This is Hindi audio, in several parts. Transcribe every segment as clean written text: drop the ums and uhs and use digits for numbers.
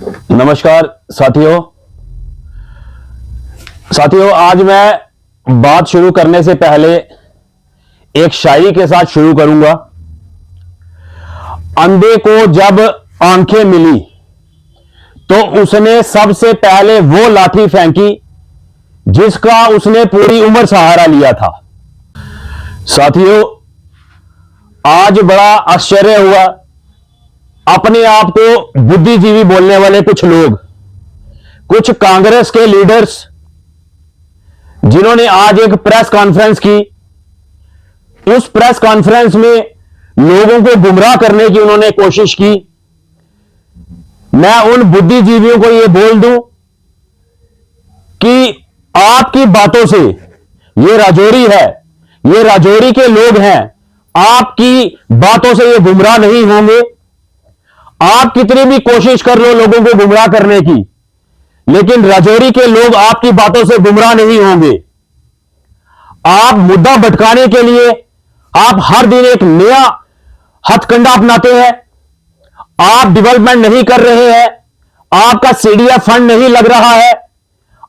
नमस्कार साथियों, आज मैं बात शुरू करने से पहले एक शायरी के साथ शुरू करूंगा। अंधे को जब आंखें मिली तो उसने सबसे पहले वो लाठी फेंकी जिसका उसने पूरी उम्र सहारा लिया था। साथियों, आज बड़ा आश्चर्य हुआ। अपने आप को बुद्धिजीवी बोलने वाले कुछ लोग, कुछ कांग्रेस के लीडर्स, जिन्होंने आज एक प्रेस कॉन्फ्रेंस की, उस प्रेस कॉन्फ्रेंस में लोगों को गुमराह करने की उन्होंने कोशिश की। मैं उन बुद्धिजीवियों को यह बोल दूं कि आपकी बातों से, ये राजौरी है, ये राजौरी के लोग हैं, आपकी बातों से ये गुमराह नहीं होंगे। आप कितनी भी कोशिश कर लो लोगों को गुमराह करने की, लेकिन राजौरी के लोग आपकी बातों से गुमराह नहीं होंगे। आप मुद्दा भटकाने के लिए आप हर दिन एक नया हथकंडा अपनाते हैं। आप डेवलपमेंट नहीं कर रहे हैं, आपका सीडीएफ फंड नहीं लग रहा है,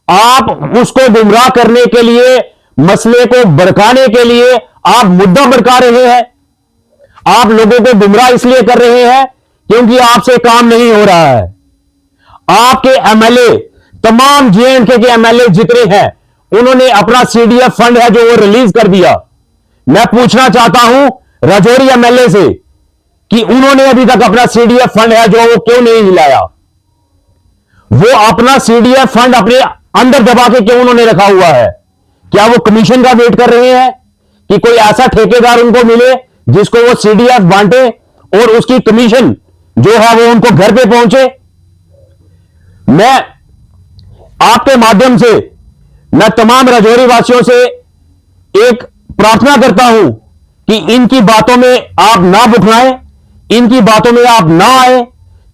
आप उसको गुमराह करने के लिए, मसले को भड़काने के लिए आप मुद्दा भड़का रहे हैं। आप लोगों को गुमराह इसलिए कर रहे हैं क्योंकि आपसे काम नहीं हो रहा है। आपके एमएलए, तमाम जेएंडके के एमएलए जितने हैं, उन्होंने अपना सीडीएफ फंड है जो वो रिलीज कर दिया। मैं पूछना चाहता हूं राजौरी एमएलए से कि उन्होंने अभी तक अपना सीडीएफ फंड है जो वो क्यों नहीं हिलाया। वो अपना सीडीएफ फंड अपने अंदर दबा के क्यों उन्होंने रखा हुआ है? क्या वो कमीशन का वेट कर रहे हैं कि कोई ऐसा ठेकेदार उनको मिले जिसको वो सीडीएफ बांटे और उसकी कमीशन जो है वो उनको घर पे पहुंचे? मैं आपके माध्यम से मैं तमाम राजौरी वासियों से एक प्रार्थना करता हूं कि इनकी बातों में आप ना बुकनाएं, इनकी बातों में आप ना आए,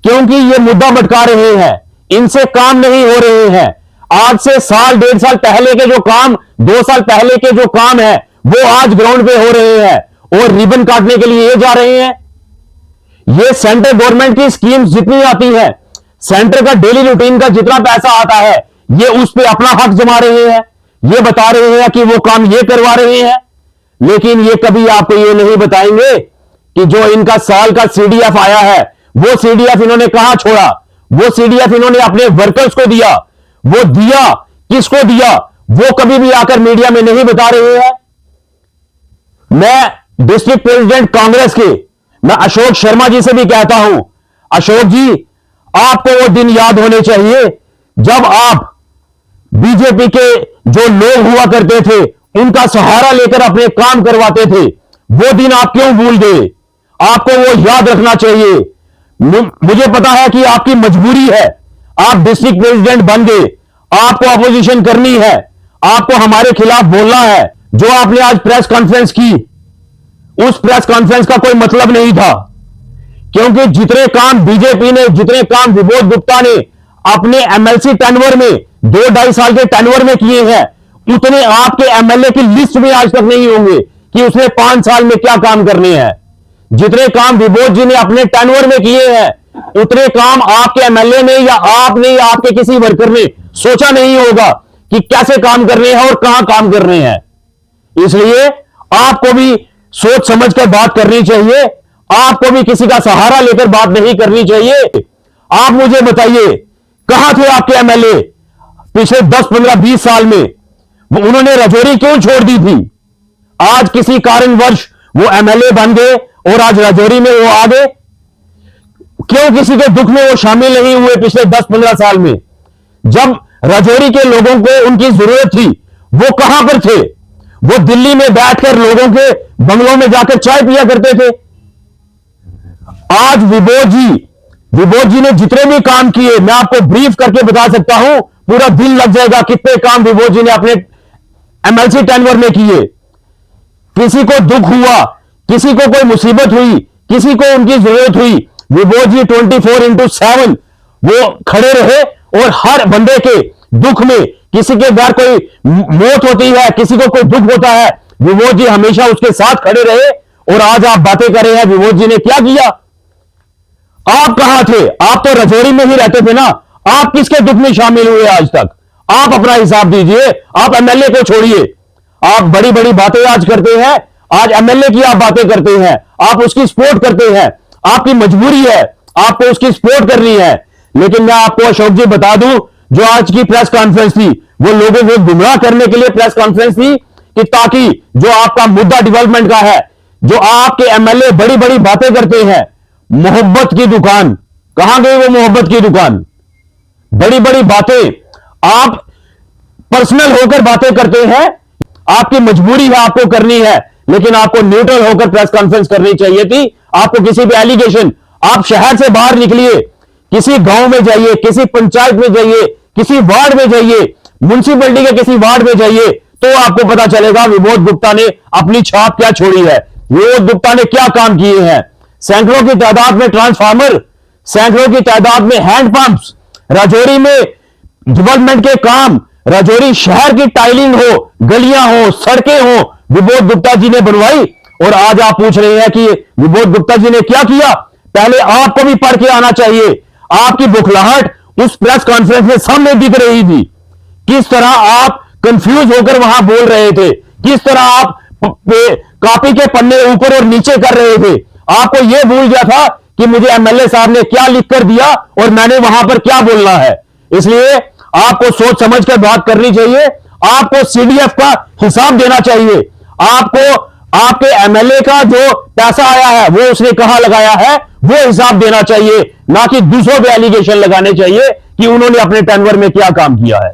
क्योंकि ये मुद्दा भटका रहे हैं, इनसे काम नहीं हो रहे हैं। आज से साल, 1.5 साल पहले के जो काम, 2 साल पहले के जो काम है वो आज ग्राउंड पे हो रहे हैं और रिबन काटने के लिए ये जा रहे हैं। ये सेंट्रल गवर्नमेंट की स्कीम्स जितनी आती है, सेंटर का डेली रूटीन का जितना पैसा आता है, ये उस पे अपना हक जमा रहे हैं। ये बता रहे हैं कि वो काम ये करवा रहे हैं, लेकिन ये कभी आपको ये नहीं बताएंगे कि जो इनका साल का सीडीएफ आया है, वो सीडीएफ इन्होंने कहां छोड़ा। वो सीडीएफ इन्होंने अपने वर्कर्स को दिया। वो दिया किसको दिया, वो कभी भी आकर मीडिया में नहीं बता रहे हैं। मैं डिस्ट्रिक्ट प्रेसिडेंट कांग्रेस के, मैं अशोक शर्मा जी से भी कहता हूं, अशोक जी, आपको वो दिन याद होने चाहिए जब आप बीजेपी के जो लोग हुआ करते थे उनका सहारा लेकर अपने काम करवाते थे। वो दिन आप क्यों भूल गए? आपको वो याद रखना चाहिए। मुझे पता है कि आपकी मजबूरी है, आप डिस्ट्रिक्ट प्रेसिडेंट बन गए, आपको अपोजिशन करनी है, आपको हमारे खिलाफ बोलना है। जो आपने आज प्रेस कॉन्फ्रेंस की, उस प्रेस कॉन्फ्रेंस का कोई मतलब नहीं था, क्योंकि जितने काम बीजेपी ने, जितने काम विबोध गुप्ता ने अपने एमएलसी टेन्योर में, 2-2.5 साल के टेन्योर में किए हैं, उतने आपके एमएलए की लिस्ट में आज तक नहीं होंगे कि उसने 5 साल में क्या काम करने हैं। जितने काम विबोध जी ने अपने टेन्योर में किए हैं, उतने काम आपके एमएलए ने या आपने या आपके किसी वर्कर ने सोचा नहीं होगा कि कैसे काम करने हैं और कहां काम करने हैं। इसलिए आपको भी सोच समझ कर बात करनी चाहिए, आपको भी किसी का सहारा लेकर बात नहीं करनी चाहिए। आप मुझे बताइए, कहां थे आपके एमएलए पिछले 10, 15, 20 साल में? उन्होंने राजौरी क्यों छोड़ दी थी? आज किसी कारणवश वो एमएलए बन गए और आज राजौरी में वो आ गए। क्यों किसी के दुख में वो शामिल नहीं हुए पिछले 10-15 साल में? जब राजौरी के लोगों को उनकी जरूरत थी, वो कहां पर थे? वो दिल्ली में बैठकर लोगों के बंगलों में जाकर चाय पिया करते थे। आज विबोध जी ने जितने भी काम किए, मैं आपको ब्रीफ करके बता सकता हूं, पूरा दिन लग जाएगा कितने काम विबोध जी ने अपने एमएलसी टेन्योर में किए। किसी को दुख हुआ, किसी को कोई मुसीबत हुई, किसी को उनकी जरूरत हुई, विबोध जी 24/7 वो खड़े रहे और हर बंदे के दुख में, किसी के घर कोई मौत होती है, किसी को कोई दुख होता है, विबोध जी हमेशा उसके साथ खड़े रहे। और आज आप बातें कर रहे हैं विबोध जी ने क्या किया। आप कहां थे? आप तो रजौरी में ही रहते थे ना। आप किसके दुख में शामिल हुए आज तक? आप अपना हिसाब दीजिए। आप एमएलए को छोड़िए, आप बड़ी बड़ी बातें आज करते हैं। आज एमएलए की आप बातें करते हैं, आप उसकी सपोर्ट करते हैं। आपकी मजबूरी है, आपको उसकी सपोर्ट करनी है। लेकिन मैं आपको अशोक जी बता दूं, जो आज की प्रेस कॉन्फ्रेंस थी वो लोगों को गुमराह करने के लिए प्रेस कॉन्फ्रेंस थी, कि ताकि जो आपका मुद्दा डेवलपमेंट का है, जो आपके एमएलए बड़ी बड़ी बातें करते हैं, मोहब्बत की दुकान, कहां गई वो मोहब्बत की दुकान? बड़ी बड़ी बातें आप पर्सनल होकर बातें करते हैं। आपकी मजबूरी है, आपको करनी है, लेकिन आपको न्यूट्रल होकर प्रेस कॉन्फ्रेंस करनी चाहिए थी। आपको किसी भी एलिगेशन, आप शहर से बाहर निकलिए, किसी गांव में जाइए, किसी पंचायत में जाइए, किसी वार्ड में जाइए, म्युनिसिपैलिटी के किसी वार्ड में जाइए, तो आपको पता चलेगा विबोध गुप्ता ने अपनी छाप क्या छोड़ी है, विबोध गुप्ता ने क्या काम किए हैं। सैकड़ों की तादाद में ट्रांसफार्मर, सैकड़ों की तादाद में हैंडपंप्स, राजौरी में डेवलपमेंट के काम, राजौरी शहर की टाइलिंग हो, गलियां हो, सड़कें हो, विबोध गुप्ता जी ने बनवाई। और आज आप पूछ रहे हैं कि विबोध गुप्ता जी ने क्या किया? पहले आपको भी पढ़ के आना चाहिए। आपकी बुखलाहट उस प्रेस कॉन्फ्रेंस में सामने दिख रही थी। किस तरह आप कंफ्यूज होकर वहां बोल रहे थे, किस तरह आप कॉपी के पन्ने ऊपर और नीचे कर रहे थे। आपको यह भूल गया था कि मुझे एमएलए साहब ने क्या लिख कर दिया और मैंने वहां पर क्या बोलना है। इसलिए आपको सोच समझ कर बात करनी चाहिए। आपको सीडीएफ का हिसाब देना चाहिए। आपको आपके एमएलए का जो पैसा आया है वो उसने कहां लगाया है, वो हिसाब देना चाहिए, ना कि दूसरों पे एलिगेशन लगाने चाहिए कि उन्होंने अपने टेन्योर में क्या काम किया है।